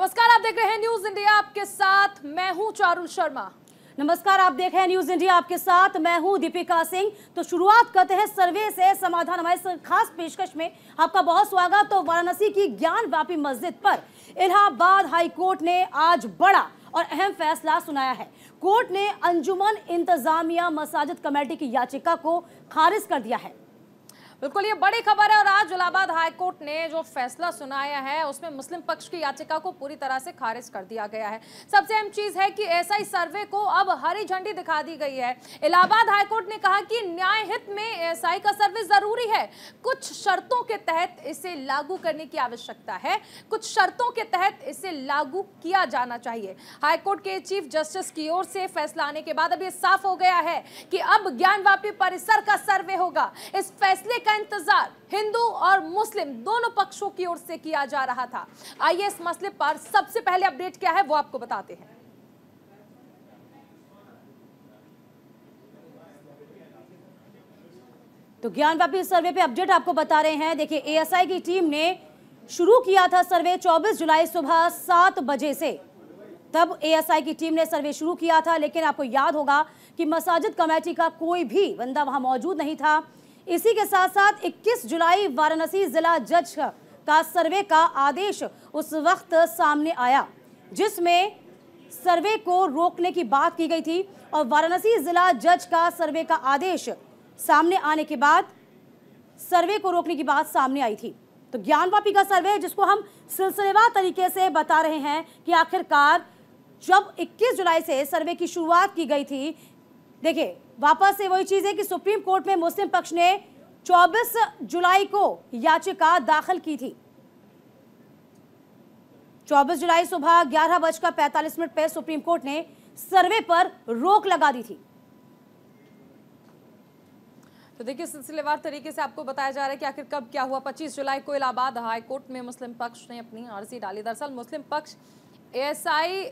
नमस्कार, आप देख रहे हैं न्यूज इंडिया, आपके साथ मैं हूं चारुल शर्मा। नमस्कार, आप देख रहे हैं न्यूज इंडिया, आपके साथ मैं हूं दीपिका सिंह। तो शुरुआत करते हैं सर्वे से समाधान हमारे खास पेशकश में। आपका बहुत स्वागत। तो वाराणसी की ज्ञानवापी मस्जिद पर इलाहाबाद हाई कोर्ट ने आज बड़ा और अहम फैसला सुनाया है। कोर्ट ने अंजुमन इंतजामिया मसाजिद कमेटी की याचिका को खारिज कर दिया है। बिल्कुल, ये बड़ी खबर है और आज इलाहाबाद हाई कोर्ट ने जो फैसला सुनाया है उसमें मुस्लिम पक्ष की याचिका को पूरी तरह से खारिज कर दिया गया है। सबसे अहम चीज है कि एएसआई सर्वे को अब हरी झंडी दिखा दी गई है। इलाहाबाद हाई कोर्ट ने कहा कि न्याय हित में एएसआई का सर्वे जरूरी है, कुछ शर्तों के तहत इसे लागू करने की आवश्यकता है, कुछ शर्तों के तहत इसे लागू किया जाना चाहिए। हाई कोर्ट के चीफ जस्टिस की ओर से फैसला आने के बाद अब ये साफ हो गया है कि अब ज्ञानवापी परिसर का सर्वे होगा। इस फैसले का इंतजार हिंदू और मुस्लिम दोनों पक्षों की ओर से किया जा रहा था। आइए इस मसले पर सबसे पहले अपडेट क्या है वो आपको बताते हैं। तो ज्ञानवापी सर्वे पे अपडेट आपको बता रहे हैं। देखिए, एएसआई की टीम ने शुरू किया था सर्वे 24 जुलाई सुबह 7 बजे से। तब एएसआई की टीम ने सर्वे शुरू किया था, लेकिन आपको याद होगा कि मसाजिद कमेटी का कोई भी बंदा वहां मौजूद नहीं था। इसी के साथ साथ 21 जुलाई वाराणसी जिला जज का सर्वे का आदेश उस वक्त सामने आया, जिसमें सर्वे को रोकने की बात की गई थी। और वाराणसी जिला जज का सर्वे का आदेश सामने आने के बाद सर्वे को रोकने की बात सामने आई थी। तो ज्ञानवापी का सर्वे, जिसको हम सिलसिलेवार तरीके से बता रहे हैं कि आखिरकार जब 21 जुलाई से सर्वे की शुरुआत की गई थी, देखिए वापस से वही चीज है कि सुप्रीम कोर्ट में मुस्लिम पक्ष ने 24 जुलाई को याचिका दाखिल की थी। 24 जुलाई सुबह 11:45 पर सुप्रीम कोर्ट ने सर्वे पर रोक लगा दी थी। तो देखिए, सिलसिलेवार तरीके से आपको बताया जा रहा है कि आखिर कब क्या हुआ। 25 जुलाई को इलाहाबाद हाई कोर्ट में मुस्लिम पक्ष ने अपनी अर्जी डाली। दरअसल मुस्लिम पक्ष एएसआई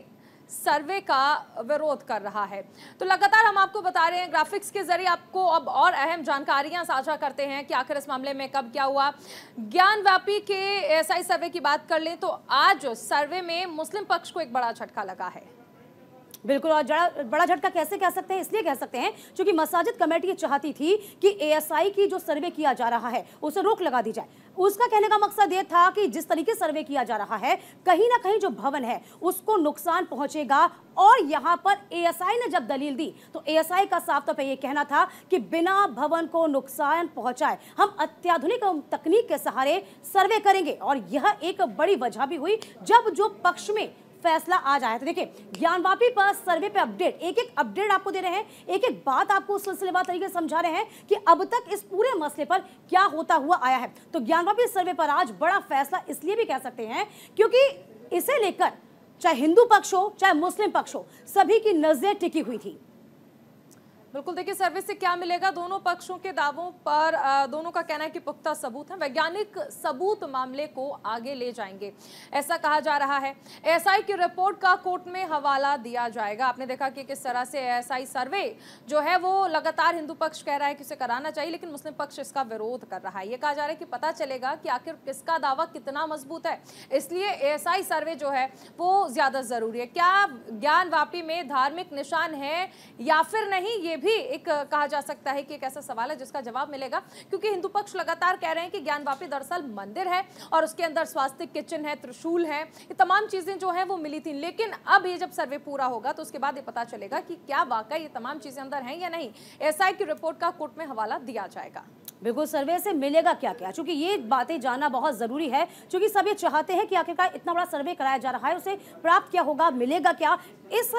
सर्वे का विरोध कर रहा है। तो लगातार हम आपको बता रहे हैं, ग्राफिक्स के जरिए आपको अब और अहम जानकारियां साझा करते हैं कि आखिर इस मामले में कब क्या हुआ। ज्ञानवापी के एएसआई सर्वे की बात कर लें तो आज सर्वे में मुस्लिम पक्ष को एक बड़ा झटका लगा है। बिल्कुल, और बड़ा झटका कैसे कह सकते हैं, इसलिए कह सकते हैं क्योंकि मसाजिद कमेटी चाहती थी कि एएसआई की जो सर्वे किया जा रहा है उसे रोक लगा दी जाए। उसका कहने का मकसद ये था कि जिस तरीके सर्वे किया जा रहा है, कहीं ना कहीं जो भवन है उसको नुकसान पहुंचेगा। और यहाँ पर एएसआई ने जब दलील दी तो एएसआई का साफ तौर पर यह कहना था कि बिना भवन को नुकसान पहुंचाए हम अत्याधुनिक तकनीक के सहारे सर्वे करेंगे। और यह एक बड़ी वजह भी हुई जब जो पक्ष में फैसला आ जाए। तो देखिए, ज्ञानवापी पर सर्वे पे अपडेट, एक एक अपडेट आपको दे रहे हैं, एक एक बात आपको सिलसिलेवार तरीके से समझा रहे हैं कि अब तक इस पूरे मसले पर क्या होता हुआ आया है। तो ज्ञानवापी सर्वे पर आज बड़ा फैसला इसलिए भी कह सकते हैं क्योंकि इसे लेकर चाहे हिंदू पक्ष हो चाहे मुस्लिम पक्ष हो, सभी की नजर टिकी हुई थी। बिल्कुल, देखिए सर्वे से क्या मिलेगा, दोनों पक्षों के दावों पर दोनों का कहना है कि पुख्ता सबूत है, वैज्ञानिक सबूत मामले को आगे ले जाएंगे, ऐसा कहा जा रहा है। एएसआई की रिपोर्ट का कोर्ट में हवाला दिया जाएगा। आपने देखा कि किस तरह से एएसआई सर्वे जो है वो लगातार हिंदू पक्ष कह रहा है कि उसे कराना चाहिए, लेकिन मुस्लिम पक्ष इसका विरोध कर रहा है। ये कहा जा रहा है कि पता चलेगा कि आखिर किसका दावा कितना मजबूत है, इसलिए एएसआई सर्वे जो है वो ज्यादा जरूरी है। क्या ज्ञानवापी में धार्मिक निशान है या फिर नहीं, ये भी एक कहा जा सकता है कि एक ऐसा सवाल है जिसका जवाब मिलेगा, क्योंकि हिंदू पक्ष लगातार कह रहे हैं कि ज्ञानवापी दरअसल मंदिर है और उसके अंदर स्वास्तिक किचन है, त्रिशूल है, ये तमाम चीजें जो हैं वो मिली थी। लेकिन अब ये जब सर्वे पूरा होगा तो उसके बाद ये पता चलेगा कि क्या वाकई ये तमाम चीजें अंदर हैं या नहीं। एएसआई की रिपोर्ट का कोर्ट में हवाला दिया जाएगा। बिल्कुल, सर्वे से मिलेगा क्या क्या, क्योंकि ये बातें जानना बहुत जरूरी है, क्योंकि सब ये चाहते हैं कि आखिरकार इतना बड़ा सर्वे कराया जा रहा है, उसे प्राप्त क्या होगा, मिलेगा क्या। इस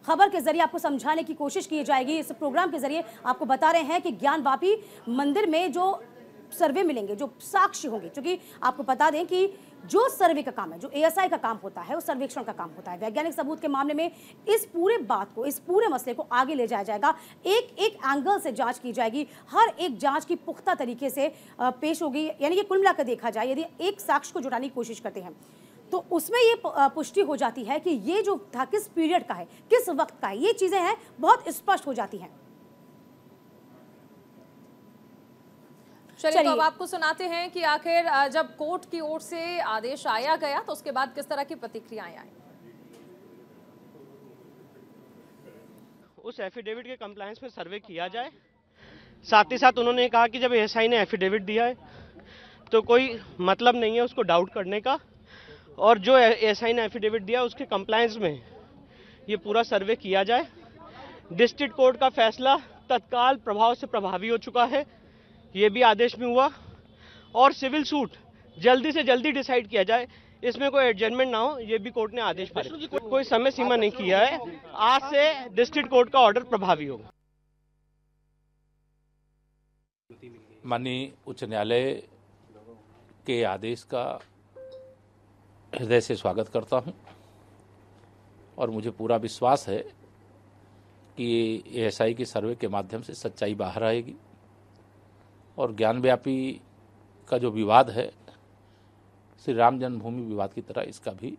खबर के जरिए आपको समझाने की कोशिश की जाएगी। इस प्रोग्राम के जरिए आपको बता रहे हैं कि ज्ञानवापी मंदिर में जो सर्वे मिलेंगे, जो साक्ष्य होंगे, क्योंकि आपको बता दें कि जो सर्वे का काम है, जो एएसआई का काम होता है, वो सर्वेक्षण का काम होता है। वैज्ञानिक सबूत के मामले में इस पूरे बात को, इस पूरे मसले को आगे ले जाया जाएगा। एक एक एंगल से जांच की जाएगी, हर एक जांच की पुख्ता तरीके से पेश होगी। यानी कि कुल मिलाकर देखा जाए, यदि एक साक्ष्य को जुटाने की कोशिश करते हैं तो उसमें ये पुष्टि हो जाती है कि ये जो था किस पीरियड का है, किस वक्त का है, ये चीजें हैं बहुत स्पष्ट हो जाती हैं। चलिए तो अब आपको सुनाते हैं कि आखिर जब कोर्ट की ओर से आदेश आया गया तो उसके बाद किस तरह की प्रतिक्रियाएं आई। उस एफिडेविट के कंप्लायंस में सर्वे किया जाए। साथ ही साथ उन्होंने कहा कि जब एएसआई ने एफिडेविट दिया है तो कोई मतलब नहीं है उसको डाउट करने का, और जो एएसआई ने एफिडेविट दिया उसके कंप्लायंस में ये पूरा सर्वे किया जाए। डिस्ट्रिक्ट कोर्ट का फैसला तत्काल प्रभाव से प्रभावी हो चुका है, ये भी आदेश में हुआ, और सिविल सूट जल्दी से जल्दी डिसाइड किया जाए, इसमें कोई एडजमेंट ना हो, ये भी कोर्ट ने आदेश पारित किया। कोई समय सीमा नहीं किया है, आज से डिस्ट्रिक्ट कोर्ट का ऑर्डर प्रभावी होगा। माननीय उच्च न्यायालय के आदेश का हृदय से स्वागत करता हूं, और मुझे पूरा विश्वास है कि एएसआई की सर्वे के माध्यम से सच्चाई बाहर आएगी, और ज्ञानव्यापी का जो विवाद है श्री राम जन्मभूमि विवाद की तरह इसका भी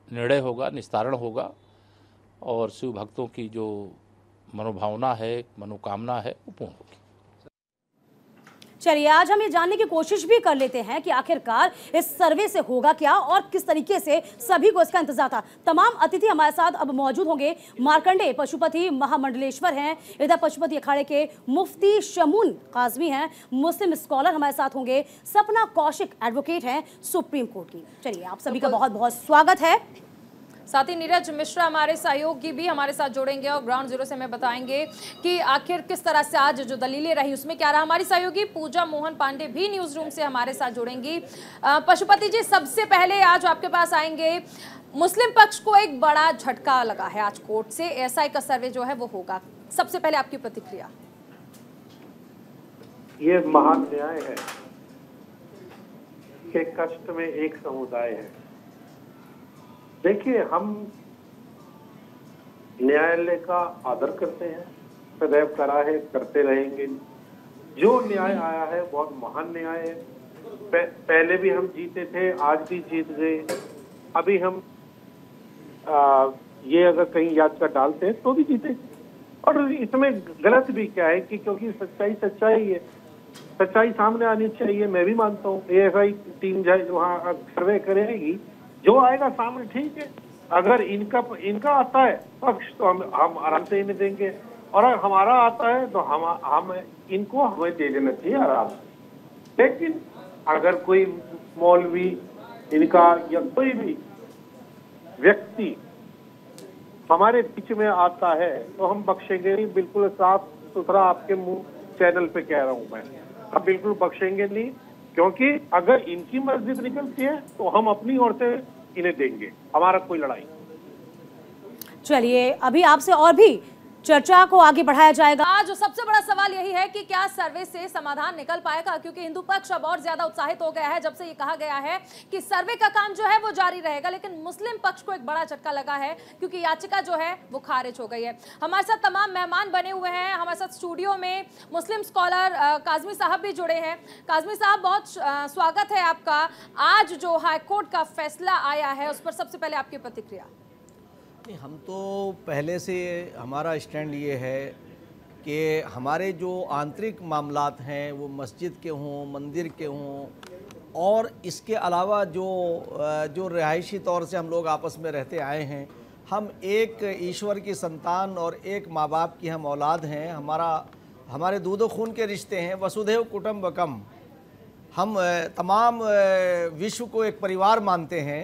निर्णय होगा, निस्तारण होगा, और शिव भक्तों की जो मनोभावना है, मनोकामना है, वो पूर्ण होगी। चलिए आज हम ये जानने की कोशिश भी कर लेते हैं कि आखिरकार इस सर्वे से होगा क्या और किस तरीके से सभी को इसका इंतजार था। तमाम अतिथि हमारे साथ अब मौजूद होंगे। मार्कंडे पशुपति महामंडलेश्वर हैं, इधर पशुपति अखाड़े के मुफ्ती शमून काजमी हैं, मुस्लिम स्कॉलर हमारे साथ होंगे, सपना कौशिक एडवोकेट हैं सुप्रीम कोर्ट की। चलिए आप सभी का बहुत बहुत स्वागत है। साथ ही नीरज मिश्रा हमारे सहयोगी भी हमारे साथ जुड़ेंगे और ग्राउंड जीरो से हमें बताएंगे कि आखिर किस तरह से आज जो दलीलें रही उसमें क्या रहा। हमारी सहयोगी पूजा मोहन पांडे भी न्यूज रूम से हमारे साथ जुड़ेंगी। पशुपति जी, सबसे पहले आज आपके पास आएंगे, मुस्लिम पक्ष को एक बड़ा झटका लगा है आज कोर्ट से, एएसआई का सर्वे जो है वो होगा, सबसे पहले आपकी प्रतिक्रिया। ये महान न्याय है कि कष्ट में एक समुदाय है। देखिए, हम न्यायालय का आदर करते हैं, सदैव करा है, करते रहेंगे। जो न्याय आया है बहुत महान न्याय है। पहले भी हम जीते थे, आज भी जीत गए। अभी हम ये अगर कहीं याचिका डालते हैं तो भी जीते, और इसमें गलत भी क्या है कि क्योंकि सच्चाई सच्चाई है, सच्चाई सामने आनी चाहिए। मैं भी मानता हूँ एएसआई टीम जाए वहाँ सर्वे करेगी, जो आएगा सामने ठीक है। अगर इनका आता है पक्ष तो हम आराम से इन्हें देंगे, और अगर हमारा आता है तो हम इनको हमें दे देना चाहिए आराम से। लेकिन अगर कोई मौलवी इनका या कोई भी व्यक्ति हमारे बीच में आता है तो हम बख्शेंगे नहीं। बिल्कुल साफ सुथरा आपके मुंह चैनल पे कह रहा हूं मैं, हम बिल्कुल बख्शेंगे नहीं, क्योंकि अगर इनकी मस्जिद निकलती है तो हम अपनी ओर से इन्हें देंगे, हमारा कोई लड़ाई। चलिए अभी आपसे और भी चर्चा को आगे बढ़ाया जाएगा। आज सबसे बड़ा सवाल यही है कि क्या सर्वे से समाधान निकल पाएगा, क्योंकि हिंदू पक्ष अब और ज्यादा उत्साहित हो गया है जब से ये कहा गया है कि सर्वे का काम जो है वो जारी रहेगा। लेकिन मुस्लिम पक्ष को एक बड़ा झटका लगा है क्योंकि याचिका जो है वो खारिज हो गई है। हमारे साथ तमाम मेहमान बने हुए हैं, हमारे साथ स्टूडियो में मुस्लिम स्कॉलर काजमी साहब भी जुड़े हैं। काजमी साहब, बहुत स्वागत है आपका। आज जो हाईकोर्ट का फैसला आया है उस पर सबसे पहले आपकी प्रतिक्रिया। हम तो पहले से हमारा स्टैंड ये है कि हमारे जो आंतरिक मामलात हैं वो मस्जिद के हों, मंदिर के हों, और इसके अलावा जो रिहायशी तौर से हम लोग आपस में रहते आए हैं, हम एक ईश्वर की संतान और एक माँ बाप की हम औलाद हैं। हमारे दूध खून के रिश्ते हैं, वसुधैव कुटुम्बकम। हम तमाम विश्व को एक परिवार मानते हैं,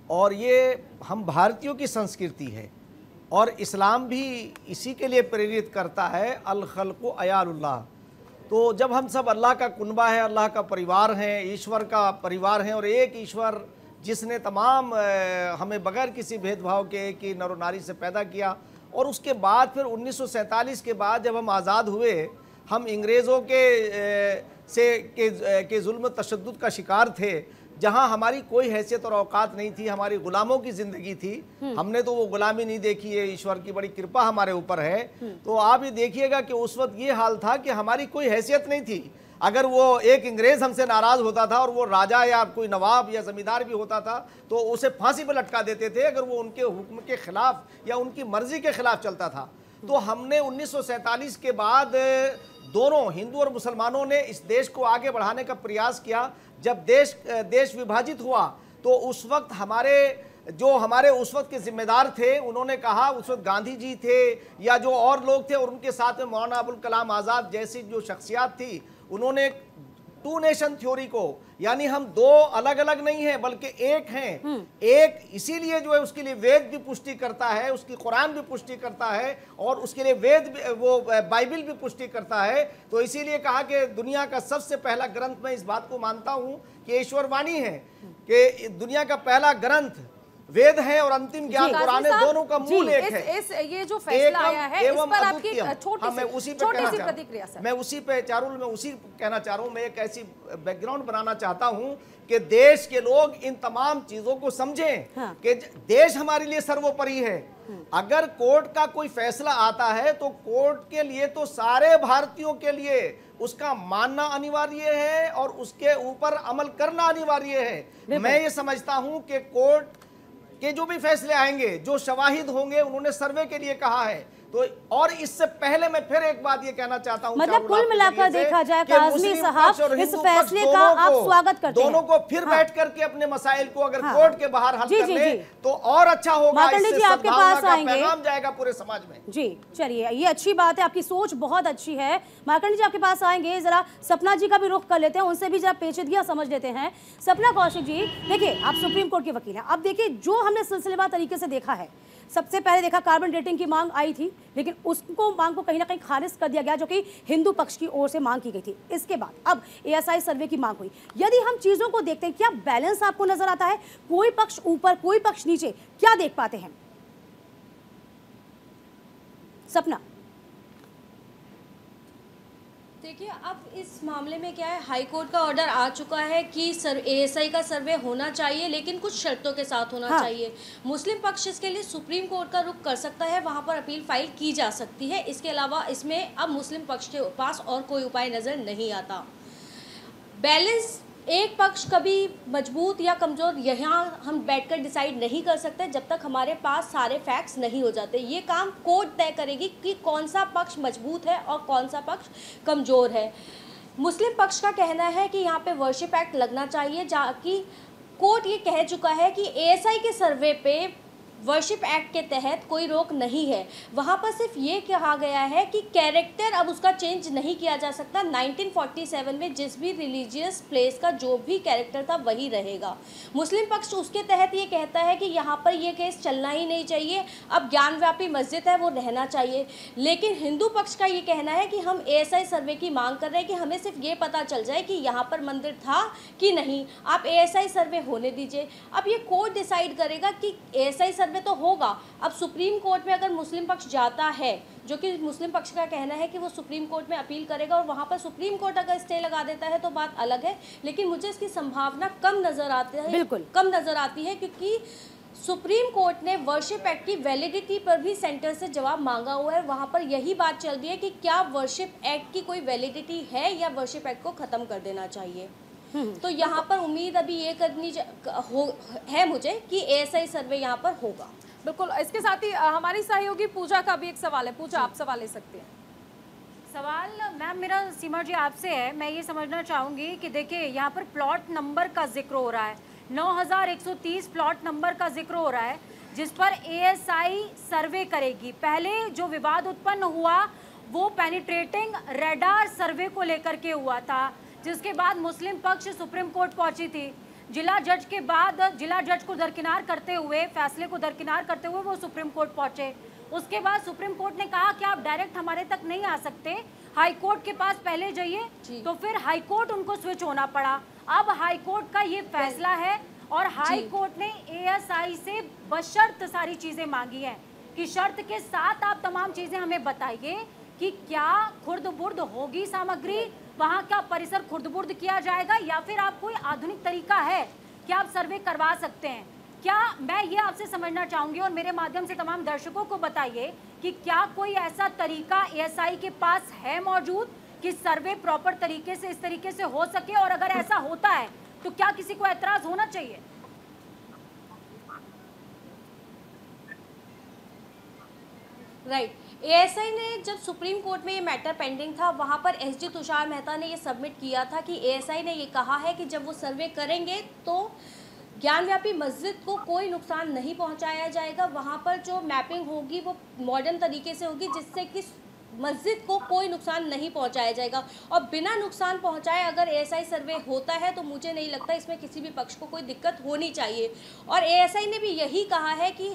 और ये हम भारतीयों की संस्कृति है, और इस्लाम भी इसी के लिए प्रेरित करता है, अल खल्क़ु अयालुल्लाह। तो जब हम सब अल्लाह का कुनबा है, अल्लाह का परिवार हैं, ईश्वर का परिवार हैं, और एक ईश्वर जिसने तमाम हमें बगैर किसी भेदभाव के एक ही नर और नारी से पैदा किया, और उसके बाद फिर 1947 के बाद जब हम आज़ाद हुए, हम अंग्रेज़ों के जुल्म तशद्दुद का शिकार थे, जहां हमारी कोई हैसियत और औकात नहीं थी, हमारी गुलामों की ज़िंदगी थी। हमने तो वो गुलामी नहीं देखी है, ईश्वर की बड़ी कृपा हमारे ऊपर है। तो आप ये देखिएगा कि उस वक्त ये हाल था कि हमारी कोई हैसियत नहीं थी। अगर वो एक अंग्रेज़ हमसे नाराज़ होता था और वो राजा या कोई नवाब या ज़मींदार भी होता था तो उसे फांसी पर लटका देते थे अगर वो उनके हुक्म के ख़िलाफ़ या उनकी मर्ज़ी के ख़िलाफ़ चलता था। तो हमने 1947 के बाद दोनों हिंदू और मुसलमानों ने इस देश को आगे बढ़ाने का प्रयास किया। जब देश विभाजित हुआ तो उस वक्त हमारे उस वक्त के जिम्मेदार थे, उन्होंने कहा, उस वक्त गांधी जी थे या जो और लोग थे और उनके साथ में मौलाना अबुल कलाम आज़ाद जैसी जो शख्सियात थी, उन्होंने टू नेशन थ्योरी को, यानी हम दो अलग अलग नहीं हैं बल्कि एक हैं, एक इसीलिए जो है उसके लिए वेद भी पुष्टि करता है, उसकी कुरान भी पुष्टि करता है और उसके लिए वो बाइबल भी पुष्टि करता है। तो इसीलिए कहा कि दुनिया का सबसे पहला ग्रंथ, मैं इस बात को मानता हूं कि ईश्वरवाणी है कि दुनिया का पहला ग्रंथ वेद है और अंतिम ज्ञान कुरान है, दोनों का मूल एक है। ये जो फैसला आया है इस पर आपकी छोटी सी प्रतिक्रिया सर। मैं उसी पे चारुल में उसी कहना चाह रहा हूं, मैं एक ऐसी बैकग्राउंड बनाना चाहता हूं कि देश के लोग इन तमाम चीजों को समझें। हाँ। कि देश हमारे लिए सर्वोपरि है। अगर कोर्ट का कोई फैसला आता है तो कोर्ट के लिए तो सारे भारतीयों के लिए उसका मानना अनिवार्य है और उसके ऊपर अमल करना अनिवार्य है। मैं ये समझता हूं कि कोर्ट के जो भी फैसले आएंगे, जो शवाहिद होंगे, उन्होंने सर्वे के लिए कहा है। तो और इससे पहले मैं फिर एक बात ये कहना चाहता हूं, मतलब कुल मिलाकर देखा जाए काज़मी साहब, इस फैसले का आप स्वागत करते हैं। दोनों को फिर बैठ करके अपने मसाइल को अगर कोर्ट के बाहर हल कर ले तो और अच्छा होगा। मार्कंडे जी आपके पास आएंगे, पैगाम जाएगा पूरे समाज में। जी चलिए, ये अच्छी बात है, आपकी सोच बहुत अच्छी है। मार्कंडे जी आपके पास आएंगे, जरा सपना जी का भी रुख कर लेते हैं, उनसे भी जरा पेचीदगियां समझ लेते हैं। सपना कौशिक जी, देखिए आप सुप्रीम कोर्ट के वकील हैं, अब देखिए जो हमने सिलसिलेवार तरीके से देखा है, सबसे पहले देखा कार्बन डेटिंग की मांग आई थी, लेकिन उसको मांग को कहीं ना कहीं खारिज कर दिया गया, जो कि हिंदू पक्ष की ओर से मांग की गई थी। इसके बाद अब एएसआई सर्वे की मांग हुई। यदि हम चीजों को देखते हैं, क्या बैलेंस आपको नजर आता है? कोई पक्ष ऊपर, कोई पक्ष नीचे, क्या देख पाते हैं? सपना। देखिए, अब इस मामले में क्या है, हाई कोर्ट का ऑर्डर आ चुका है कि एएसआई का सर्वे होना चाहिए, लेकिन कुछ शर्तों के साथ होना चाहिए। मुस्लिम पक्ष इसके लिए सुप्रीम कोर्ट का रुख कर सकता है, वहां पर अपील फाइल की जा सकती है। इसके अलावा इसमें अब मुस्लिम पक्ष के पास और कोई उपाय नज़र नहीं आता। बैलेंस, एक पक्ष कभी मजबूत या कमज़ोर यहाँ हम बैठकर डिसाइड नहीं कर सकते जब तक हमारे पास सारे फैक्ट्स नहीं हो जाते। ये काम कोर्ट तय करेगी कि कौन सा पक्ष मजबूत है और कौन सा पक्ष कमज़ोर है। मुस्लिम पक्ष का कहना है कि यहाँ पे वर्शिप एक्ट लगना चाहिए, जबकि कोर्ट ये कह चुका है कि एएसआई के सर्वे पे वर्शिप एक्ट के तहत कोई रोक नहीं है। वहाँ पर सिर्फ ये कहा गया है कि कैरेक्टर अब उसका चेंज नहीं किया जा सकता। 1947 में जिस भी रिलीजियस प्लेस का जो भी कैरेक्टर था वही रहेगा। मुस्लिम पक्ष उसके तहत ये कहता है कि यहाँ पर ये केस चलना ही नहीं चाहिए, अब ज्ञानव्यापी मस्जिद है वो रहना चाहिए। लेकिन हिंदू पक्ष का ये कहना है कि हम एएसआई सर्वे की मांग कर रहे हैं कि हमें सिर्फ ये पता चल जाए कि यहाँ पर मंदिर था कि नहीं, आप एएसआई सर्वे होने दीजिए। अब ये कोर्ट डिसाइड करेगा कि एएसआई सर्वे तो होगा। अब सुप्रीम कोर्ट में अगर मुस्लिम पक्ष जाता है, जो कि मुस्लिम पक्ष का कहना है कि वो सुप्रीम कोर्ट में अपील करेगा और वहां पर सुप्रीम कोर्ट अगर स्टे लगा देता है तो बात अलग है, लेकिन मुझे इसकी संभावना कम नजर आती है, कम नजर आती है, क्योंकि सुप्रीम कोर्ट ने वर्शिप एक्ट की वैलिडिटी पर भी सेंटर से जवाब मांगा हुआ है। वहां पर यही बात चल रही है कि क्या वर्शिप एक्ट की कोई वैलिडिटी है या वर्शिप एक्ट को खत्म कर देना चाहिए। तो यहाँ पर उम्मीद अभी ये करनी है मुझे कि एएसआई सर्वे यहाँ पर होगा। बिल्कुल। इसके साथ ही हमारी सहयोगी पूजा का भी एक सवाल है। पूजा, आप सवाल ले सकते हैं। सवाल मैम मेरा सीमा जी आपसे है। मैं ये समझना चाहूँगी कि देखिए यहाँ पर प्लॉट नंबर का जिक्र हो रहा है, 9130 प्लॉट नंबर का जिक्र हो रहा है, जिस पर एएसआई सर्वे करेगी। पहले जो विवाद उत्पन्न हुआ वो पेनिट्रेटिंग रडार सर्वे को लेकर के हुआ था, जिसके बाद मुस्लिम पक्ष सुप्रीम कोर्ट पहुंची थी। जिला जज के बाद जिला जज को दरकिनार करते हुए, फैसले को दरकिनार करते हुए वो सुप्रीम कोर्ट पहुंचे। उसके बाद सुप्रीम कोर्ट ने कहा कि आप डायरेक्ट हमारे तक नहीं आ सकते, हाई कोर्ट के पास पहले जाइए। तो फिर हाई कोर्ट उनको स्विच होना पड़ा। अब हाई कोर्ट का ये फैसला है और हाई कोर्ट ने एएसआई से बशर्त सारी चीजें मांगी हैं कि शर्त के साथ आप तमाम चीजें हमें बताइए कि क्या खुर्द-बुर्द होगी सामग्री, वहाँ का परिसर खुर्द-बुर्द किया जाएगा या फिर आप कोई आधुनिक तरीका है कि आप सर्वे करवा सकते हैं। क्या, मैं ये आपसे समझना चाहूँगी और मेरे माध्यम से तमाम दर्शकों को बताइए कि क्या कोई ऐसा तरीका एएसआई के पास है मौजूद कि सर्वे प्रॉपर तरीके से इस तरीके से हो सके, और अगर ऐसा होता है तो क्या किसी को ऐतराज होना चाहिए? राइट। एएसआई ने जब सुप्रीम कोर्ट में ये मैटर पेंडिंग था, वहाँ पर एसडी तुषार मेहता ने ये सबमिट किया था कि एएसआई ने ये कहा है कि जब वो सर्वे करेंगे तो ज्ञानव्यापी मस्जिद को कोई नुकसान नहीं पहुंचाया जाएगा। वहाँ पर जो मैपिंग होगी वो मॉडर्न तरीके से होगी, जिससे कि मस्जिद को कोई नुकसान नहीं पहुंचाया जाएगा। और बिना नुकसान पहुंचाए अगर एएसआई सर्वे होता है तो मुझे नहीं लगता इसमें किसी भी पक्ष को कोई दिक्कत होनी चाहिए। और एएसआई ने भी यही कहा है कि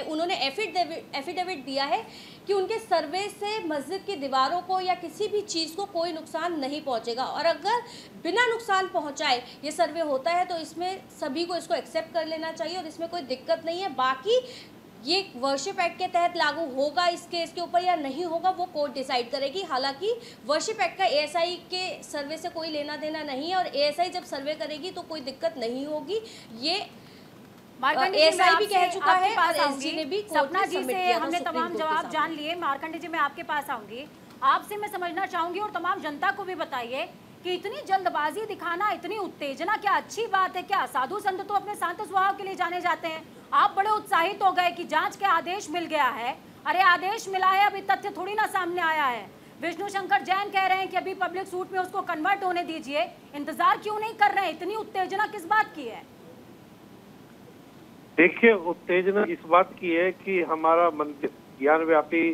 उन्होंने एफिडेविट दिया है कि उनके सर्वे से मस्जिद की दीवारों को या किसी भी चीज़ को कोई नुकसान नहीं पहुंचेगा। और अगर बिना नुकसान पहुंचाए ये सर्वे होता है तो इसमें सभी को इसको एक्सेप्ट कर लेना चाहिए और इसमें कोई दिक्कत नहीं है। बाकी ये वर्शिप एक्ट के तहत लागू होगा इस केस के ऊपर या नहीं होगा, वो कोर्ट डिसाइड करेगी। हालांकि वर्शिप एक्ट का एएसआई के सर्वे से कोई लेना देना नहीं है और एएसआई जब सर्वे करेगी तो कोई दिक्कत नहीं होगी। ये एएसआई भी कह चुका है और एसजी ने भी सपना जी से हमने तमाम जवाब जान लिए। मार्कंडे जी, मैं आपके पास आऊंगी, आपसे मैं समझना चाहूंगी और तमाम जनता को भी बताइए कि इतनी जल्दबाजी दिखाना, इतनी उत्तेजना क्या अच्छी बात है क्या? साधु संत तो अपने शांत स्वभाव के लिए जाने जाते हैं। आप बड़े उत्साहित हो गए कि जांच के आदेश मिल गया है। अरे आदेश मिला है, अभी तथ्य थोड़ी ना सामने आया है। विष्णु शंकर जैन कह रहे हैं कि अभी पब्लिक सूट में उसको कन्वर्ट होने दीजिए। इंतजार क्यों नहीं कर रहे हैं? इतनी उत्तेजना किस बात की है? देखिए, उत्तेजना इस बात की है कि हमारा मंदिर ज्ञानव्यापी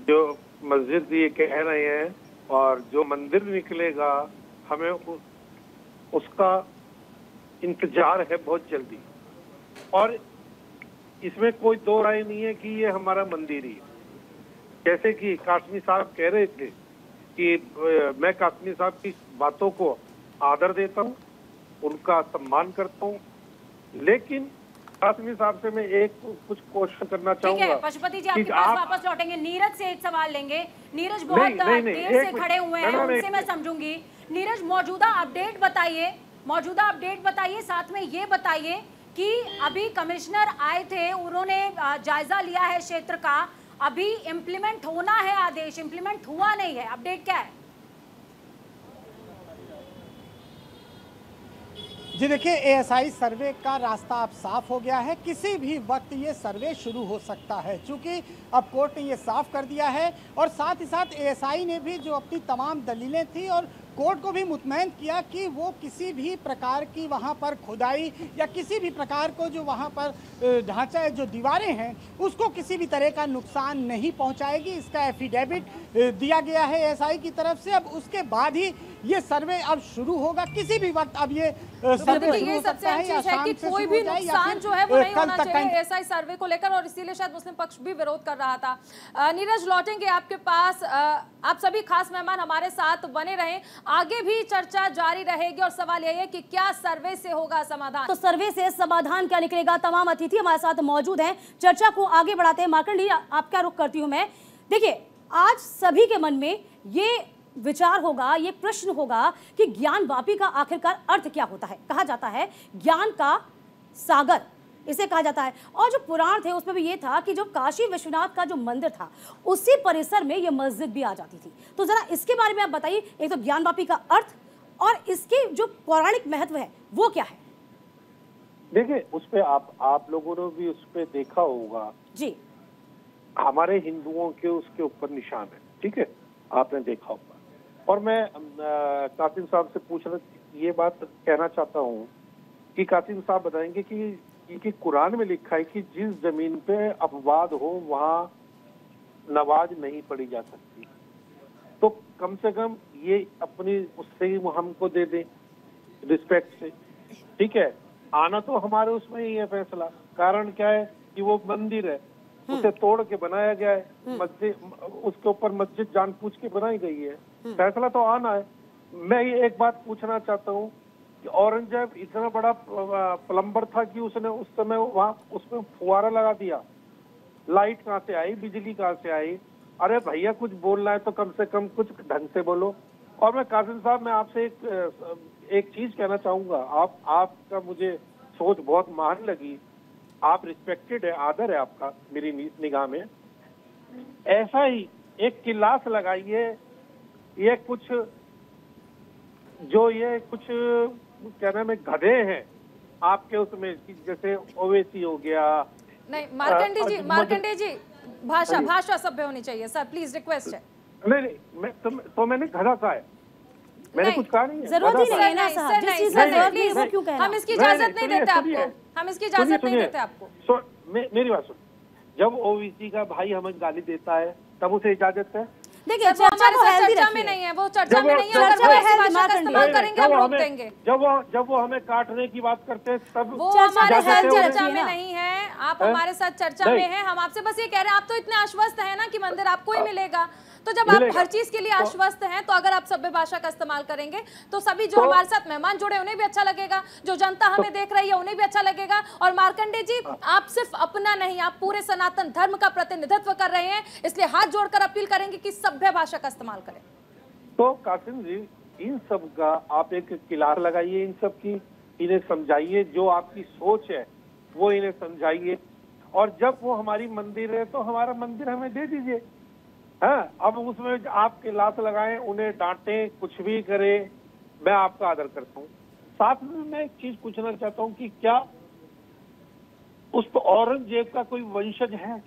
जो मस्जिद ये कह रहे हैं और जो मंदिर निकलेगा हमें उसका इंतजार है बहुत जल्दी। और इसमें कोई दो राय नहीं है कि ये हमारा मंदिर ही है। जैसे कि कासमी साहब कह रहे थे कि मैं कासमी साहब की बातों को आदर देता हूँ, उनका सम्मान करता हूँ, लेकिन कासमी साहब से मैं एक कुछ क्वेश्चन करना चाहूंगा। ठीक है पशुपति जी, आपके पास वापस लौटेंगे। नीरज से एक सवाल लेंगे। नीरज बहुत देर से खड़े हुए हैं, उनसे मैं समझूंगी। नीरज, मौजूदा अपडेट बताइए, मौजूदा अपडेट बताइए। साथ में ये बताइए कि अभी कमिश्नर आए थे, उन्होंने जायजा लिया है क्षेत्र का, अभी इम्प्लीमेंट होना है आदेश, इम्प्लीमेंट हुआ नहीं है, अपडेट क्या है? जी देखिए, एएसआई सर्वे का रास्ता अब साफ हो गया है। किसी भी वक्त ये सर्वे शुरू हो सकता है, क्योंकि अब कोर्ट ने ये साफ कर दिया है। और साथ ही साथ एएसआई ने भी जो अपनी तमाम दलीलें थी और कोर्ट को भी मुतमईन किया कि वो किसी भी प्रकार की वहाँ पर खुदाई या किसी भी प्रकार को जो वहाँ पर ढांचा जो दीवारें हैं उसको किसी भी तरह का नुकसान नहीं पहुँचाएगी। इसका एफिडेविट दिया गया है एएसआई की तरफ से। अब उसके बाद ही ये सर्वे अब शुरू होगा। किसी भी वक्त अब ये सर्वे शुरू हो सकता है या शाम से कोई भी नुकसान जो है वो नहीं होना चाहिए एएसआई सर्वे को लेकर, और इसीलिए शायद मुस्लिम पक्ष भी विरोध कर रहा था। नीरज, लौटेंगे आपके पास। आप सभी खास मेहमान हमारे साथ बने रहें, आगे भी चर्चा जारी रहेगी। और सवाल यह है कि क्या सर्वे से होगा समाधान? तो सर्वे से समाधान क्या निकलेगा? तमाम अतिथि हमारे साथ मौजूद हैं, चर्चा को आगे बढ़ाते हैं। मार्कंडी, आप क्या रुख करती हूँ मैं? देखिए, आज सभी के मन में ये विचार होगा, ये प्रश्न होगा कि ज्ञानवापी का आखिरकार अर्थ क्या होता है। कहा जाता है ज्ञान का सागर इसे कहा जाता है। और जो पुराण थे उसमें भी ये था कि जो काशी विश्वनाथ का जो मंदिर था उसी परिसर में ये मस्जिद भी आ जाती थी। तो जरा इसके बारे में आप बताइए, एक तो ज्ञानवापी का अर्थ और इसके जो पौराणिक महत्व है वो क्या है? देखिए, उस पे आप लोगों ने भी उस पे देखा होगा जी, हमारे हिंदुओं के उसके ऊपर निशान है, ठीक है, आपने देखा होगा। और मैं कासिम साहब से पूछना ये बात कहना चाहता हूँ कि कासिम साहब बताएंगे कि कुरान में लिखा है कि जिस जमीन पे अपवाद हो वहाँ नमाज नहीं पढ़ी जा सकती, तो कम से कम ये अपनी उससे ही हमको दे दें रिस्पेक्ट से, ठीक है। आना तो हमारे उसमें ही है फैसला। कारण क्या है कि वो मंदिर है, उसे तोड़ के बनाया गया है, मस्जिद उसके ऊपर मस्जिद जानबूझ के बनाई गई है, फैसला तो आना है। मैं ये एक बात पूछना चाहता हूँ कि औरंगजेब इतना बड़ा प्लम्बर था कि उसने उस समय वहाँ उसमें फुवारा लगा दिया। लाइट कहाँ से आई, बिजली कहाँ से आई? अरे भैया, कुछ बोलना है तो कम से कम कुछ ढंग से बोलो। और मैं कासिम साहब, मैं आपसे एक चीज कहना चाहूंगा। आपका मुझे सोच बहुत महान लगी, आप रिस्पेक्टेड है, आदर है आपका मेरी निगाह में। ऐसा ही एक किलास लगाइए, ये कुछ क्या नाम है, गधे हैं आपके उसमें, जैसे ओवैसी हो गया। नहीं, मार्कंडे जी भाषा सभ्य होनी चाहिए सर, प्लीज रिक्वेस्ट है। नहीं, मैंने घड़ा कहा है, मैंने कुछ कहा नहीं है। जरूरत ही नहीं है ना साहब, जिस चीज का जरूरत नहीं है वो क्यों कहना? हम इसकी इजाजत नहीं देते आपको, हम इसकी इजाजत नहीं देते आपको। मेरी बात सुन, जब ओबीसी का भाई हमें गाली देता है तब उसे इजाजत है। देखिए चर्चा में नहीं है, वो चर्चा में नहीं है, अगर वो ऐसी भाषा का इस्तेमाल करेंगे हम रोक देंगे। जब वो हमें काटने की बात करते हैं तब वो हमारे साथ चर्चा में नहीं है, आप हमारे साथ चर्चा में हैं। हम आपसे बस ये कह रहे हैं, आप तो इतने आश्वस्त हैं ना कि मंदिर आपको ही मिलेगा, तो जब आप हर चीज के लिए आश्वस्त हैं तो अगर आप सभ्य भाषा का इस्तेमाल करेंगे तो सभी जो हमारे साथ मेहमान जुड़े उन्हें भी अच्छा लगेगा, जो जनता हमें देख रही है उन्हें भी अच्छा लगेगा। और मार्कंडे जी, आप सिर्फ अपना नहीं, आप पूरे सनातन धर्म का प्रतिनिधित्व कर रहे हैं, इसलिए हाथ जोड़कर अपील करेंगे कि सभ्य भाषा का इस्तेमाल करें। तो कासिम जी, इन सब का आप एक किलार लगाइए, इन सब की इन्हें समझाइए, जो आपकी सोच है वो इन्हें समझाइए, और जब वो हमारी मंदिर है तो हमारा मंदिर हमें दे दीजिए। हाँ, अब उसमें आपके लात लगाएं, उन्हें डांटें, कुछ भी करें, मैं आपका आदर करता हूँ। साथ में मैं एक चीज पूछना चाहता हूँ कि क्या उस औरंगजेब का कोई वंशज है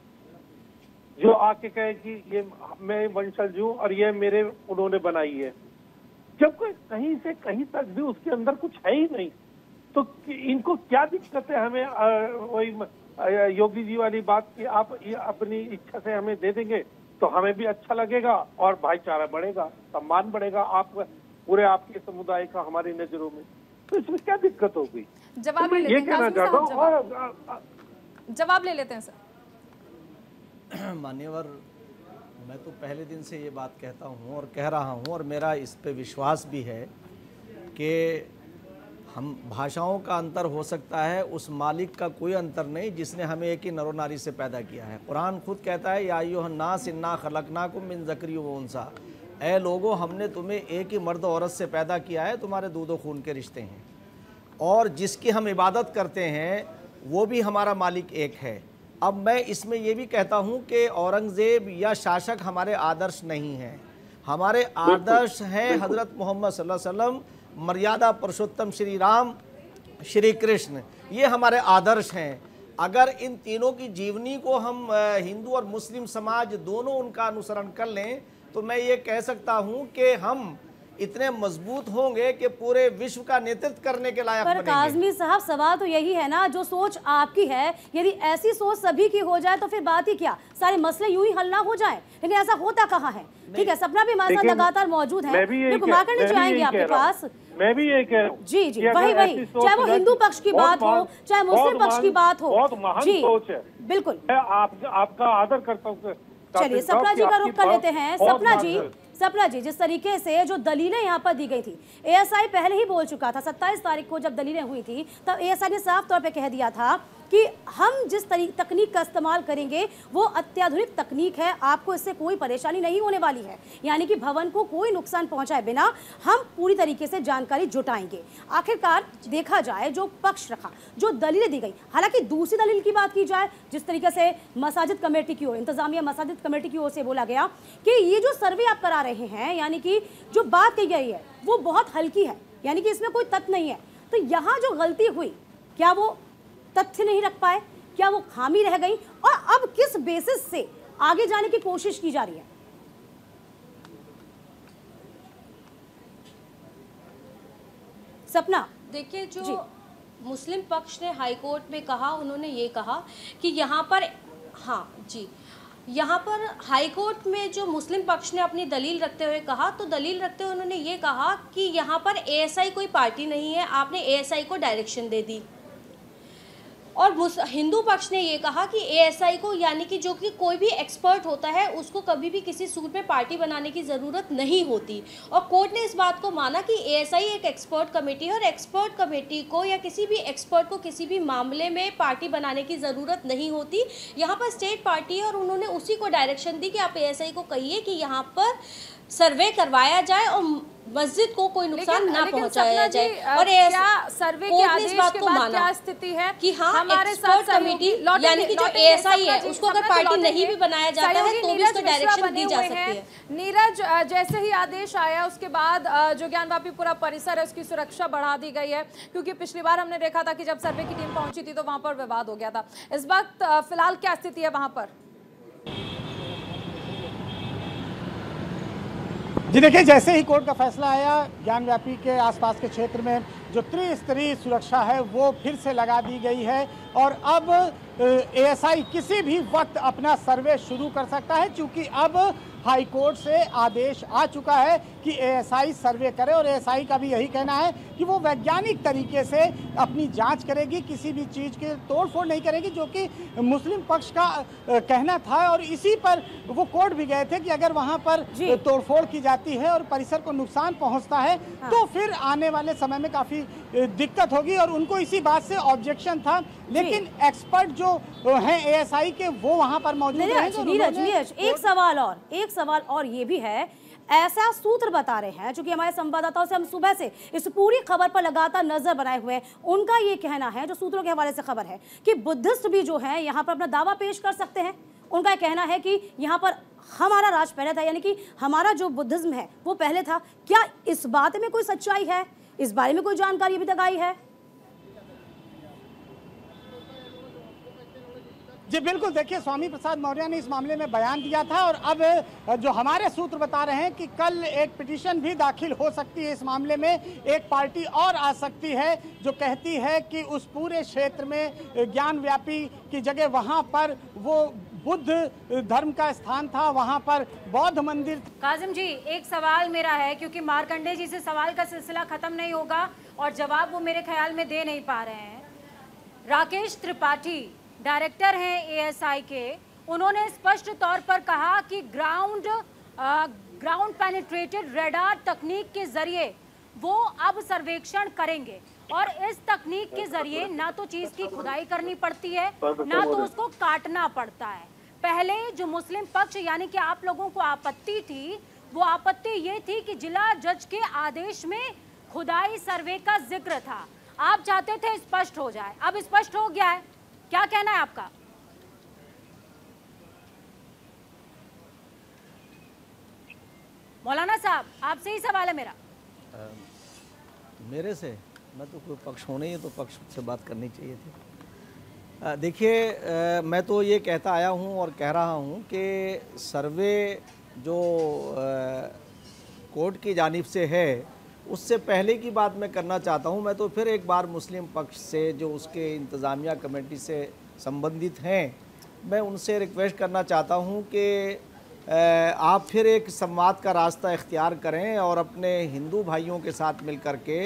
जो आके कहे कि ये मैं वंशज हूँ और ये मेरे उन्होंने बनाई है, जब कोई कहीं से कहीं तक भी उसके अंदर कुछ है ही नहीं, तो इनको क्या दिक्कत है? हमें वही योगी जी वाली बात की आप अपनी इच्छा से हमें दे देंगे तो हमें भी अच्छा लगेगा और भाईचारा बढ़ेगा, सम्मान बढ़ेगा आप पूरे आपके समुदाय का हमारी नजरों में, तो इसमें क्या दिक्कत होगी? जवाब तो ये कहना चाहता हूँ। जवाब ले लेते हैं सर। मान्यवर, मैं तो पहले दिन से ये बात कहता हूँ और कह रहा हूँ, और मेरा इस पे विश्वास भी है कि हम भाषाओं का अंतर हो सकता है, उस मालिक का कोई अंतर नहीं जिसने हमें एक ही नरो नारी से पैदा किया है। कुरान खुद कहता है, या अय्युहन्नास इन्ना खलकनाकुम मिन ज़करी व उन्सा, ऐ लोगों हमने तुम्हें एक ही मर्द औरत से पैदा किया है, तुम्हारे दूध व खून के रिश्ते हैं, और जिसकी हम इबादत करते हैं वो भी हमारा मालिक एक है। अब मैं इसमें ये भी कहता हूँ कि औरंगज़ेब या शासक हमारे आदर्श नहीं हैं, हमारे आदर्श हैं हज़रत मोहम्मद सल्लल्लाहु अलैहि वसल्लम, मर्यादा पुरुषोत्तम श्री राम, श्री कृष्ण, ये हमारे आदर्श हैं। अगर इन तीनों की जीवनी को हम हिंदू और मुस्लिम समाज दोनों उनका अनुसरण कर लें तो मैं ये कह सकता हूँ कि हम इतने मजबूत होंगे कि पूरे विश्व का नेतृत्व करने के लायक बनेंगे। पर काज़मी साहब, सवाल तो यही है ना, जो सोच आपकी है, यदि ऐसी सोच सभी की हो जाए तो फिर बात ही क्या, सारे मसले यूं ही हल ना हो जाए। लेकिन ऐसा होता कहाँ है? ठीक है, सपना भी हमारे साथ लगातार मौजूद है, मार्कंडे जी आएंगे आपके पास। मैं भी यही कह रहा हूँ जी, वही, चाहे वो हिंदू पक्ष की बात हो चाहे मुस्लिम पक्ष की बात हो, बहुत महान सोच है, बिल्कुल आपका आदर करता हूँ। चलिए सपना जी का रुख कर लेते हैं। सपना जी, जिस तरीके से जो दलीलें यहाँ पर दी गई थी, एएसआई पहले ही बोल चुका था, 27 तारीख को जब दलीलें हुई थी तब एएसआई ने साफ तौर पे कह दिया था कि हम जिस तकनीक का इस्तेमाल करेंगे वो अत्याधुनिक तकनीक है, आपको इससे कोई परेशानी नहीं होने वाली है, यानी कि भवन को कोई नुकसान पहुंचाए बिना हम पूरी तरीके से जानकारी जुटाएंगे। आखिरकार देखा जाए जो पक्ष रखा, जो दलीलें दी गई, हालांकि दूसरी दलील की बात की जाए, जिस तरीके से मसाजिद कमेटी की ओर, इंतजामिया मसाजिद कमेटी की ओर से बोला गया कि ये जो सर्वे आप करा रहे हैं, यानी कि जो बात कही गई है वो बहुत हल्की है, यानी कि इसमें कोई तथ्य नहीं है, तो यहाँ जो गलती हुई, क्या वो तथ्य नहीं रख पाए, क्या वो खामी रह गई, और अब किस बेसिस से आगे जाने की कोशिश की जा रही है? सपना, देखिए, जो मुस्लिम पक्ष ने हाई कोर्ट में कहा, उन्होंने ये कहा कि यहाँ पर, हाँ जी, यहाँ पर हाई कोर्ट में जो मुस्लिम पक्ष ने अपनी दलील रखते हुए कहा, तो दलील रखते हुए उन्होंने ये कहा कि यहाँ पर एएसआई कोई पार्टी नहीं है, आपने एएसआई को डायरेक्शन दे दी। और हिंदू पक्ष ने ये कहा कि एएसआई को, यानी कि जो कि कोई भी एक्सपर्ट होता है, उसको कभी भी किसी सूट में पार्टी बनाने की ज़रूरत नहीं होती। और कोर्ट ने इस बात को माना कि एएसआई एक एक्सपर्ट कमेटी है और एक्सपर्ट कमेटी को या किसी भी एक्सपर्ट को किसी भी मामले में पार्टी बनाने की ज़रूरत नहीं होती। यहाँ पर स्टेट पार्टी है और उन्होंने उसी को डायरेक्शन दी कि आप एएसआई को कहिए कि यहाँ पर सर्वे करवाया जाए और मस्जिद को कोई नुकसान ना पहुंचाया जाए। और क्या सर्वे के आदेश के बाद क्या स्थिति है कि हाँ, हमारे साथ कमेटी, यानी कि जो एएसआई है उसको अगर पार्टी नहीं भी बनाया जाता है तो भी उसको डायरेक्शन दी जा सकती है। नीरज, जैसे ही आदेश आया उसके बाद जो ज्ञानवापीपुरा परिसर है उसकी सुरक्षा बढ़ा दी गई है, क्योंकि पिछली बार हमने देखा था कि जब सर्वे की टीम पहुंची थी तो वहां पर विवाद हो गया था। इस वक्त फिलहाल क्या स्थिति है वहां पर? जी देखिए, जैसे ही कोर्ट का फैसला आया, ज्ञानव्यापी के आसपास के क्षेत्र में जो त्रिस्तरीय सुरक्षा है वो फिर से लगा दी गई है और अब एएसआई किसी भी वक्त अपना सर्वे शुरू कर सकता है, क्योंकि अब हाई कोर्ट से आदेश आ चुका है कि एएसआई सर्वे करे और एएसआई का भी यही कहना है कि वो वैज्ञानिक तरीके से अपनी जांच करेगी, किसी भी चीज़ के तोड़फोड़ नहीं करेगी, जो कि मुस्लिम पक्ष का कहना था। और इसी पर वो कोर्ट भी गए थे कि अगर वहां पर तोड़फोड़ की जाती है और परिसर को नुकसान पहुंचता है तो फिर आने वाले समय में काफ़ी दिक्कत होगी और उनको इसी बात से ऑब्जेक्शन था। लेकिन एक्सपर्ट जो हैं एएसआई के वो वहां पर मौजूद हैं। नीरज, एक सवाल और ये भी है, ऐसा सूत्र बता रहे हैं, चूंकि हमारे संवाददाताओं से हम सुबह से इस पूरी खबर पर लगातार नजर बनाए हुए हैं, उनका ये कहना है, जो सूत्रों के हवाले से खबर है, कि बुद्धिस्ट भी जो है यहाँ पर अपना दावा पेश कर सकते हैं। उनका कहना है कि यहाँ पर हमारा राज पहले था, यानी कि हमारा जो बुद्धिज्म है वो पहले था। क्या इस बात में कोई सच्चाई है? इस बारे में कोई जानकारी अभी तक आई है? जी बिल्कुल, देखिए स्वामी प्रसाद मौर्य ने इस मामले में बयान दिया था और अब जो हमारे सूत्र बता रहे हैं कि कल एक पिटीशन भी दाखिल हो सकती है इस मामले में। एक पार्टी और आ सकती है जो कहती है कि उस पूरे क्षेत्र में ज्ञानव्यापी की जगह वहां पर वो बुद्ध धर्म का स्थान था, वहां पर बौद्ध मंदिर। काजिम जी, एक सवाल मेरा है, क्योंकि मार्कंडे जी से सवाल का सिलसिला खत्म नहीं होगा और जवाब वो मेरे ख्याल में दे नहीं पा रहे हैं। राकेश त्रिपाठी डायरेक्टर हैं एएसआई के, उन्होंने स्पष्ट तौर पर कहा कि ग्राउंड पेनिट्रेटेड रेडार तकनीक के जरिए वो अब सर्वेक्षण करेंगे और इस तकनीक के जरिए ना तो चीज की खुदाई करनी पड़ती है ना तो उसको काटना पड़ता है। पहले जो मुस्लिम पक्ष यानी कि आप लोगों को आपत्ति थी, वो आपत्ति ये थी कि जिला जज के आदेश में खुदाई सर्वे का जिक्र था। आप चाहते थे स्पष्ट हो जाए, अब स्पष्ट हो गया है, क्या कहना है आपका? मौलाना साहब, आपसे ही सवाल है मेरा। मेरे से? मैं तो कोई पक्ष होने ही तो पक्ष से बात करनी चाहिए थी। देखिए, मैं तो ये कहता आया हूँ और कह रहा हूँ कि सर्वे जो कोर्ट की जानिब से है उससे पहले की बात मैं करना चाहता हूं। मैं तो फिर एक बार मुस्लिम पक्ष से जो उसके इंतज़ामिया कमेटी से संबंधित हैं, मैं उनसे रिक्वेस्ट करना चाहता हूं कि आप फिर एक संवाद का रास्ता इख्तियार करें और अपने हिंदू भाइयों के साथ मिल कर के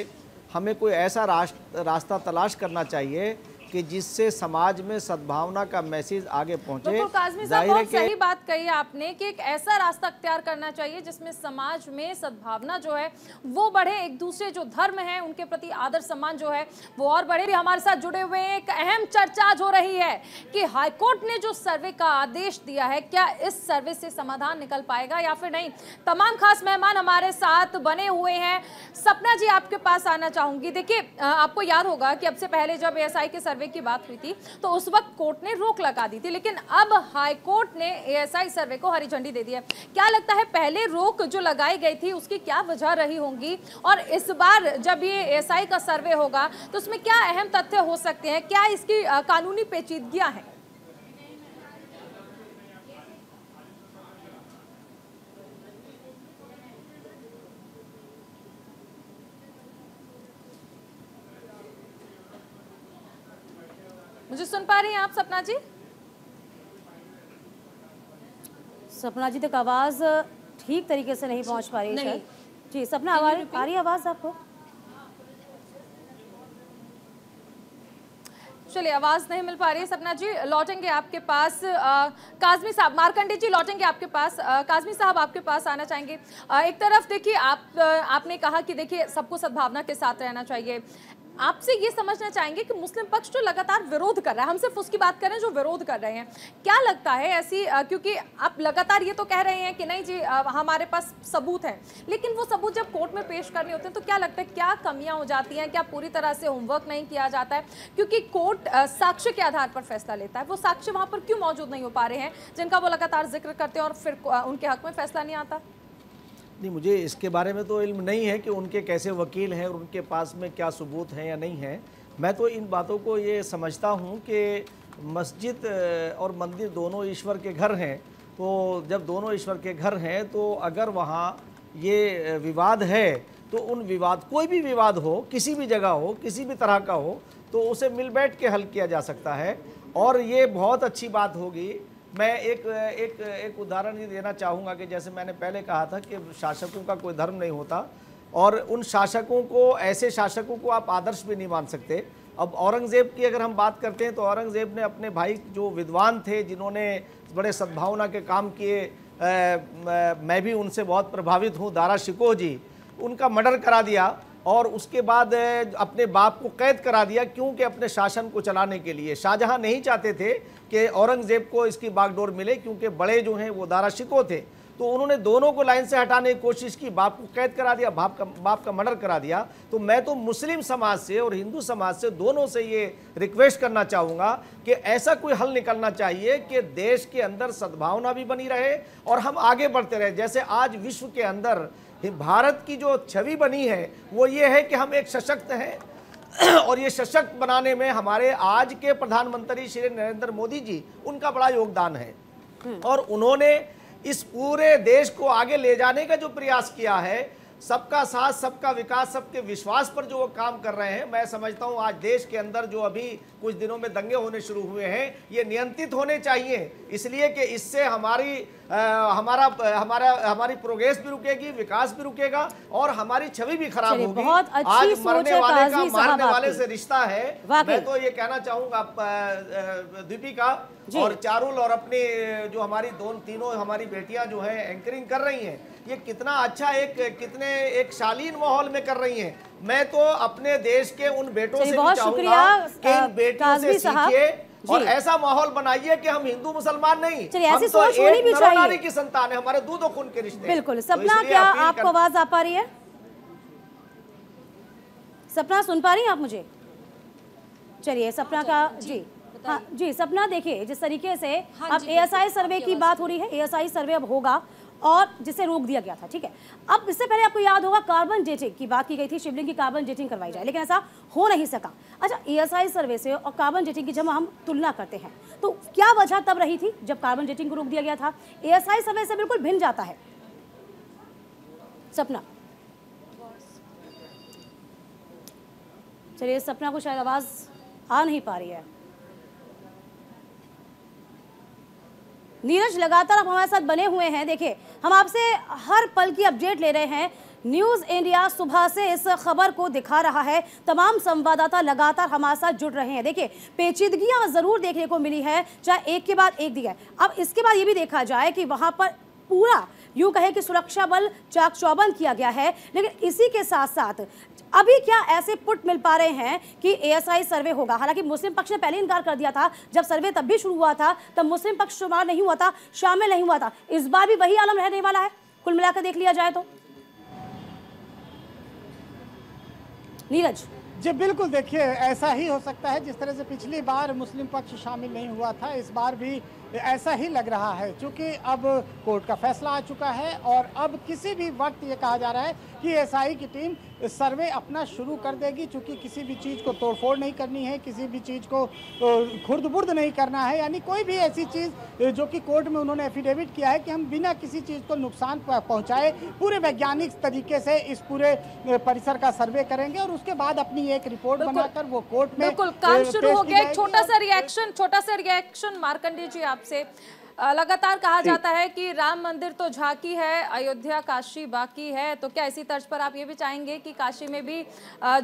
हमें कोई ऐसा रास्ता तलाश करना चाहिए कि जिससे समाज में सद्भावना का मैसेज आगे पहुंचे। तो काज़मी साहब, बहुत सही बात कही आपने कि एक ऐसा रास्ता अख्तियार करना चाहिए जिसमें समाज में सद्भावना जो है वो बढ़े, एक दूसरे जो धर्म है उनके प्रति आदर सम्मान जो है वो और बढ़े। हमारे साथ जुड़े हुए एक अहम चर्चा आज हो रही है कि हाईकोर्ट ने जो सर्वे का आदेश दिया है, क्या इस सर्वे से समाधान निकल पाएगा या फिर नहीं। तमाम खास मेहमान हमारे साथ बने हुए हैं। सपना जी, आपके पास आना चाहूंगी। देखिए, आपको याद होगा कि अब से पहले जब एएसआई के सर्वे की बात हुई थी तो उस वक्त कोर्ट ने रोक लगा दी थी, लेकिन अब हाई कोर्ट ने एएसआई सर्वे को हरी झंडी दे दी है। क्या लगता है पहले रोक जो लगाई गई थी उसकी क्या वजह रही होंगी, और इस बार जब ये एएसआई का सर्वे होगा तो उसमें क्या अहम तथ्य हो सकते हैं, क्या इसकी कानूनी पेचीदगियां हैं? मुझे सुन पा रही हैं आप सपना जी? सपना जी तक आवाज ठीक तरीके से नहीं पहुंच पा रही है। जी सपना, आवाज आ रही है? आवाज आपको? चलिए, आवाज नहीं मिल पा रही है सपना जी, लौटेंगे आपके पास। काज़मी साहब, मार्कंडे जी लौटेंगे आपके पास। काज़मी साहब, आपके पास आना चाहेंगे। एक तरफ देखिए, आपने कहा कि देखिए सबको सद्भावना के साथ रहना चाहिए। आपसे ये समझना चाहेंगे कि मुस्लिम पक्ष जो लगातार विरोध कर रहा है, हम सिर्फ उसकी बात कर रहे हैं जो विरोध कर रहे हैं, क्या लगता है ऐसी, क्योंकि आप लगातार ये तो कह रहे हैं कि नहीं जी हमारे पास सबूत है, लेकिन वो सबूत जब कोर्ट में पेश करने होते हैं तो क्या लगता है क्या कमियां हो जाती हैं, क्या पूरी तरह से होमवर्क नहीं किया जाता है? क्योंकि कोर्ट साक्ष्य के आधार पर फैसला लेता है, वो साक्ष्य वहाँ पर क्यों मौजूद नहीं हो पा रहे हैं जिनका वो लगातार जिक्र करते हैं और फिर उनके हक में फैसला नहीं आता? नहीं, मुझे इसके बारे में तो इल्म नहीं है कि उनके कैसे वकील हैं और उनके पास में क्या सबूत हैं या नहीं है। मैं तो इन बातों को ये समझता हूँ कि मस्जिद और मंदिर दोनों ईश्वर के घर हैं, तो जब दोनों ईश्वर के घर हैं तो अगर वहाँ ये विवाद है, तो उन विवाद, कोई भी विवाद हो, किसी भी जगह हो, किसी भी तरह का हो, तो उसे मिल बैठ के हल किया जा सकता है। और ये बहुत अच्छी बात होगी। मैं एक उदाहरण ये देना चाहूँगा कि जैसे मैंने पहले कहा था कि शासकों का कोई धर्म नहीं होता, और उन शासकों को, ऐसे शासकों को आप आदर्श भी नहीं मान सकते। अब औरंगज़ेब की अगर हम बात करते हैं तो औरंगज़ेब ने अपने भाई जो विद्वान थे, जिन्होंने बड़े सद्भावना के काम किए, मैं भी उनसे बहुत प्रभावित हूँ, दारा शिकोह जी, उनका मर्डर करा दिया और उसके बाद अपने बाप को कैद करा दिया। क्योंकि अपने शासन को चलाने के लिए शाहजहां नहीं चाहते थे कि औरंगज़ेब को इसकी बागडोर मिले, क्योंकि बड़े जो हैं वो दारा शिकोह थे। तो उन्होंने दोनों को लाइन से हटाने की कोशिश की, बाप को कैद करा दिया, बाप का मर्डर करा दिया। तो मैं तो मुस्लिम समाज से और हिंदू समाज से दोनों से ये रिक्वेस्ट करना चाहूँगा कि ऐसा कोई हल निकलना चाहिए कि देश के अंदर सद्भावना भी बनी रहे और हम आगे बढ़ते रहे। जैसे आज विश्व के अंदर भारत की जो छवि बनी है वो ये है कि हम एक सशक्त हैं, और ये सशक्त बनाने में हमारे आज के प्रधानमंत्री श्री नरेंद्र मोदी जी, उनका बड़ा योगदान है। और उन्होंने इस पूरे देश को आगे ले जाने का जो प्रयास किया है, सबका साथ, सबका विकास, सबके विश्वास पर जो वो काम कर रहे हैं, मैं समझता हूँ आज देश के अंदर जो अभी कुछ दिनों में दंगे होने शुरू हुए हैं, ये नियंत्रित होने चाहिए। इसलिए कि इससे हमारी प्रोग्रेस भी रुकेगी, विकास भी रुकेगा और हमारी छवि भी खराब होगी। बहुत अच्छी आज सोच मरने है वाले का काज़मी मारने साहब वाले आपकी। से रिश्ता है। मैं तो ये कहना चाहूँगा दीपिका और चारुल और अपनी जो हमारी तीनों हमारी बेटियां जो हैं एंकरिंग कर रही हैं, ये कितना अच्छा एक शालीन माहौल में कर रही हैं। मैं तो अपने देश के उन बेटों से भी चाहूंगा कि इन बेटियों से सीखिए और ऐसा माहौल बनाइए कि हम हिंदू मुसलमान नहीं, हम तो एक नर नारी की संतान है, हमारे दूध और खून के रिश्ते। बिल्कुल। सपना, क्या आपको आवाज आ पा रही है? सपना सुन पा रही हैं आप मुझे? चलिए सपना का जी, हाँ जी सपना, देखिए जिस तरीके से अब एएसआई सर्वे की बात हो रही है, एएसआई सर्वे अब होगा और जिसे रोक दिया गया था, ठीक है। अब इससे पहले आपको याद होगा कार्बन डेटिंग की बात की गई थी, शिवलिंग की कार्बन डेटिंग करवाई जाए, लेकिन ऐसा हो नहीं सका। अच्छा, एएसआई सर्वे से और कार्बन डेटिंग की जब हम तुलना करते हैं तो क्या वजह तब रही थी जब कार्बन डेटिंग को रोक दिया गया था? एएसआई सर्वे से बिल्कुल भिन्न जाता है। सपना, चलिए सपना को शायद आवाज आ नहीं पा रही है। नीरज, लगातार आप हमारे साथ बने हुए हैं। देखिए हम आपसे हर पल की अपडेट ले रहे हैं। न्यूज़ इंडिया सुबह से इस खबर को दिखा रहा है, तमाम संवाददाता लगातार हमारे साथ जुड़ रहे हैं। देखिए पेचीदगियां ज़रूर देखने को मिली है, चाहे एक के बाद एक दी है। अब इसके बाद ये भी देखा जाए कि वहाँ पर पूरा यूँ कहे कि सुरक्षा बल चाक चौबंद किया गया है, लेकिन इसी के साथ साथ अभी क्या ऐसे पुट मिल पा रहे हैं कि एएसआई सर्वे होगा? हालांकि मुस्लिम पक्ष ने पहले इनकार कर दिया था, जब सर्वे तब भी शुरू हुआ था तब मुस्लिम पक्ष शुमार नहीं हुआ था, शामिल नहीं हुआ था। इस बार भी वही आलम रहने वाला है कुल मिलाकर देख लिया जाए तो? नीरज जी बिल्कुल, देखिए ऐसा ही हो सकता है जिस तरह से पिछली बार मुस्लिम पक्ष शामिल नहीं हुआ था, इस बार भी ऐसा ही लग रहा है। क्योंकि अब कोर्ट का फैसला आ चुका है और अब किसी भी वक्त ये कहा जा रहा है कि एएसआई की टीम सर्वे अपना शुरू कर देगी। चूँकि किसी भी चीज़ को तोड़फोड़ नहीं करनी है, किसी भी चीज़ को खुर्द-बुर्द नहीं करना है, यानी कोई भी ऐसी चीज़ जो कि कोर्ट में उन्होंने एफिडेविट किया है कि हम बिना किसी चीज़ को नुकसान पहुँचाए पूरे वैज्ञानिक तरीके से इस पूरे परिसर का सर्वे करेंगे और उसके बाद अपनी एक रिपोर्ट बनाकर वो कोर्ट में बिल्कुल काम शुरू हो गया। छोटा सा रिएक्शन मार्कंडेय जी आपसे। लगातार कहा जाता है कि राम मंदिर तो झांकी है, अयोध्या काशी बाकी है, तो क्या इसी तर्ज पर आप ये भी चाहेंगे कि काशी में भी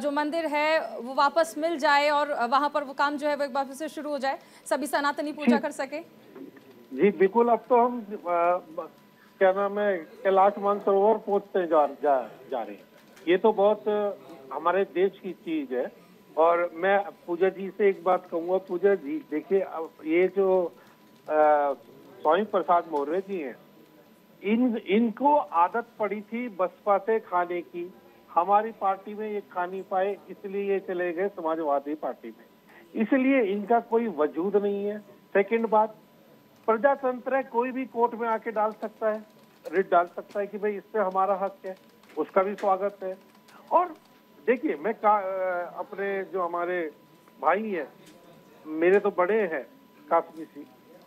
जो मंदिर है वो वापस मिल जाए और वहां पर वो काम जो है वो एक बार फिर से शुरू हो जाए, सभी सनातनी पूजा कर सके? जी बिल्कुल। अब तो हम क्या नाम है, कैलाश मानसरोवर पहुंचते जा रहे हैं। ये तो बहुत हमारे देश की चीज है। और मैं पूजा जी से एक बात कहूँगा। पूजा जी देखिए, ये जो स्वामी प्रसाद मौर्य जी हैं, इनको आदत पड़ी थी बसपा से खाने की। हमारी पार्टी में ये खा नहीं पाए, इसलिए ये चले गए समाजवादी पार्टी में, इसलिए इनका कोई वजूद नहीं है। सेकंड बात, प्रजातंत्र है, कोई भी कोर्ट में आके डाल सकता है, रिट डाल सकता है कि भाई इस पे हमारा हक है, उसका भी स्वागत है। और देखिए मैं अपने जो हमारे भाई हैं, मेरे तो बड़े हैं काश्मीर जी,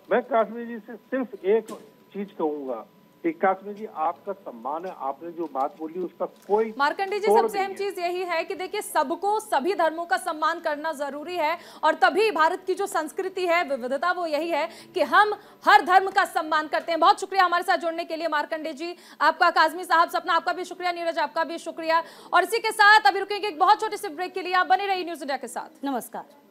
मैं काश्मीर जी से सिर्फ एक चीज कहूंगा कि कासमी जी आपका सम्मान है, आपने जो बात बोली उसका कोई मार्कंडे जी, तोड़ सबसे नहीं अहम है। चीज यही है कि देखिए सबको, सभी धर्मों का सम्मान करना जरूरी है और तभी भारत की जो संस्कृति है, विविधता, वो यही है कि हम हर धर्म का सम्मान करते हैं। बहुत शुक्रिया हमारे साथ जुड़ने के लिए मार्कंडे जी, आपका। काजमी साहब, सपना, आपका भी शुक्रिया। नीरज, आपका भी शुक्रिया। और इसी के साथ अभी रुकेंगे एक बहुत छोटे से ब्रेक के लिए। आप बने रहिए न्यूज़ इंडिया के साथ। नमस्कार।